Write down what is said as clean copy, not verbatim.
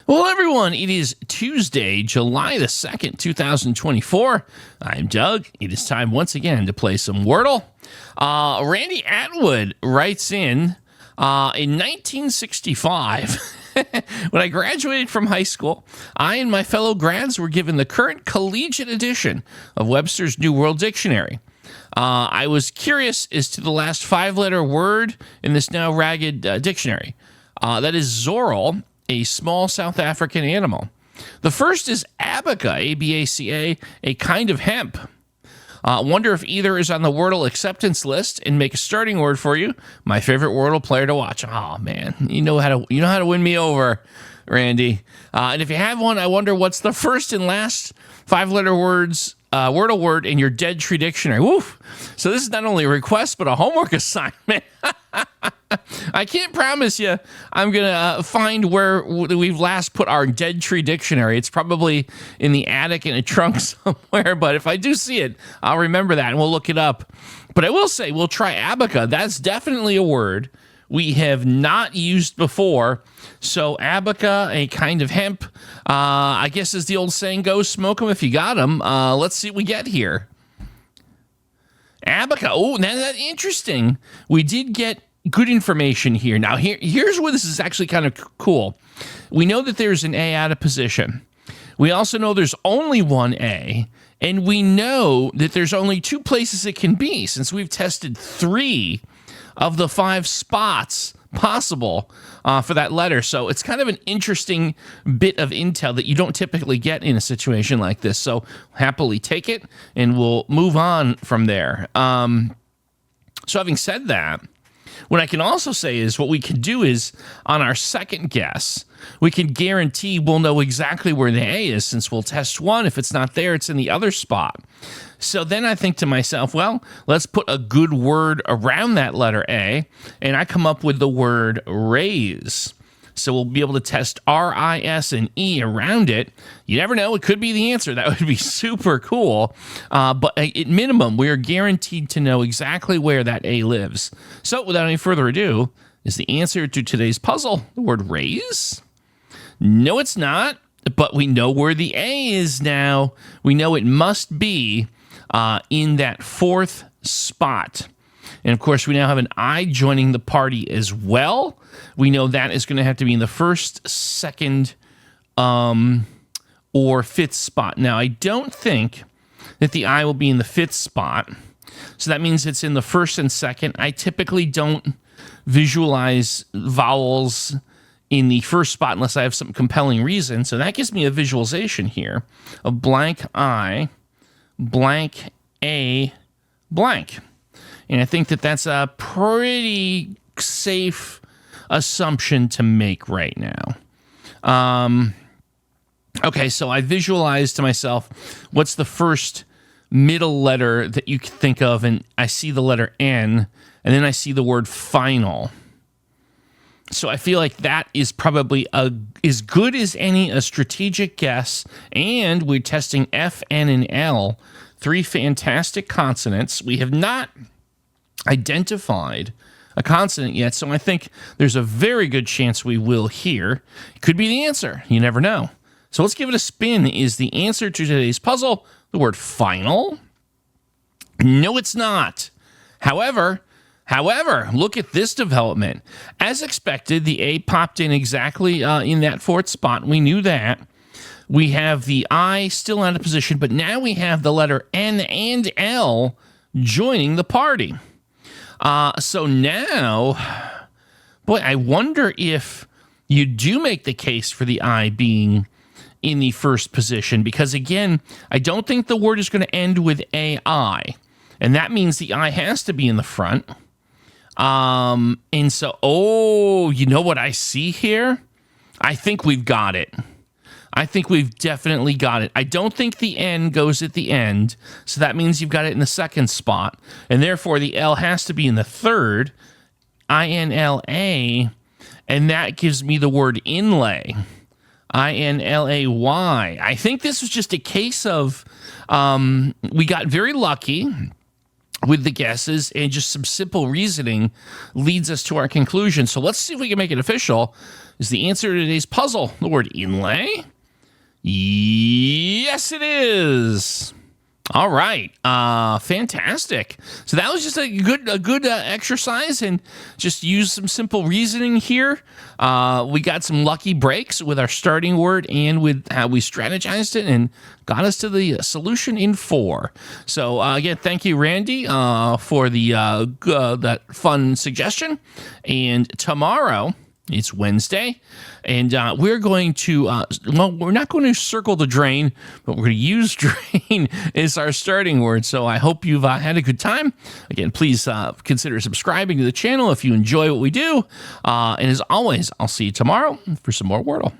Well, everyone, it is Tuesday, July the 2nd, 2024. I'm Doug. It is time once again to play some Wordle. Randy Atwood writes in 1965, when I graduated from high school, I and my fellow grads were given the current collegiate edition of Webster's New World Dictionary. I was curious as to the last five-letter word in this now ragged dictionary. That is Zoral, a small South African animal. The first is abaca, A-B-A-C-A, a kind of hemp. Wonder if either is on the Wordle acceptance list and make a starting word for you. My favorite Wordle player to watch. Oh man, you know how to win me over, Randy. And if you have one, I wonder what's the first and last five-letter words Wordle word in your Dead Tree Dictionary. Woof. So this is not only a request, but a homework assignment. I can't promise you I'm going to find where we've last put our Dead Tree Dictionary. It's probably in the attic in a trunk somewhere, but if I do see it, I'll remember that and we'll look it up. But I will say we'll try abaca. That's definitely a word we have not used before. So abaca, a kind of hemp, I guess as the old saying goes, smoke them if you got them. Let's see what we get here. Abaca. Oh, now that's interesting. We did get good information here. Now, here's where this is actually kind of cool. We know that there's an A out of position. We also know there's only one A, and we know that there's only two places it can be, since we've tested 3 of the 5 spots possible for that letter. So it's kind of an interesting bit of intel that you don't typically get in a situation like this. So happily take it, and we'll move on from there. So having said that, what I can also say is what we can do is, on our second guess, we can guarantee we'll know exactly where the A is, since we'll test one. If it's not there, it's in the other spot. So then I think to myself, well, let's put a good word around that letter A, and I come up with the word raise. So we'll be able to test R, I, S, and E around it. You never know. It could be the answer. That would be super cool. But at minimum, we are guaranteed to know exactly where that A lives. So without any further ado, is the answer to today's puzzle the word raise? No, it's not. But we know where the A is now. We know it must be in that 4th spot. And of course, we now have an I joining the party as well. We know that is going to have to be in the 1st, 2nd, or 5th spot. Now, I don't think that the I will be in the 5th spot. So that means it's in the 1st and 2nd. I typically don't visualize vowels in the 1st spot unless I have some compelling reason. So that gives me a visualization here of blank I, blank A, blank. And I think that that's a pretty safe assumption to make right now. Okay, so I visualized to myself, what's the first middle letter that you can think of? And I see the letter N, and then I see the word final. So I feel like that is probably as good as any a strategic guess. And we're testing F, N, and L, 3 fantastic consonants. We have not identified a consonant yet, so I think there's a very good chance we will here. It could be the answer. You never know. So let's give it a spin. Is the answer to today's puzzle the word final? No, it's not. However, look at this development. As expected, the A popped in exactly in that 4th spot. We knew that. We have the I still out of position, but now we have the letter N and L joining the party. So now, boy, I wonder if you do make the case for the I being in the 1st position, because again, I don't think the word is going to end with AI, and that means the I has to be in the front. And so, you know what I see here? I think we've got it. I think we've definitely got it. I don't think the N goes at the end, so that means you've got it in the 2nd spot, and therefore the L has to be in the 3rd, I-N-L-A, and that gives me the word inlay, I-N-L-A-Y. I think this was just a case of we got very lucky. with the guesses, and just some simple reasoning leads us to our conclusion. So let's see if we can make it official. Is the answer to today's puzzle the word inlay? Yes, it is. All right, fantastic. So that was just a good exercise, and just use some simple reasoning here. We got some lucky breaks with our starting word and with how we strategized it, and got us to the solution in 4. So again, thank you, Randy, for that fun suggestion. And tomorrow, it's Wednesday, and we're going to, we're not going to circle the drain, but we're going to use drain as our starting word. So I hope you've had a good time. Again, please consider subscribing to the channel if you enjoy what we do. And as always, I'll see you tomorrow for some more Wordle.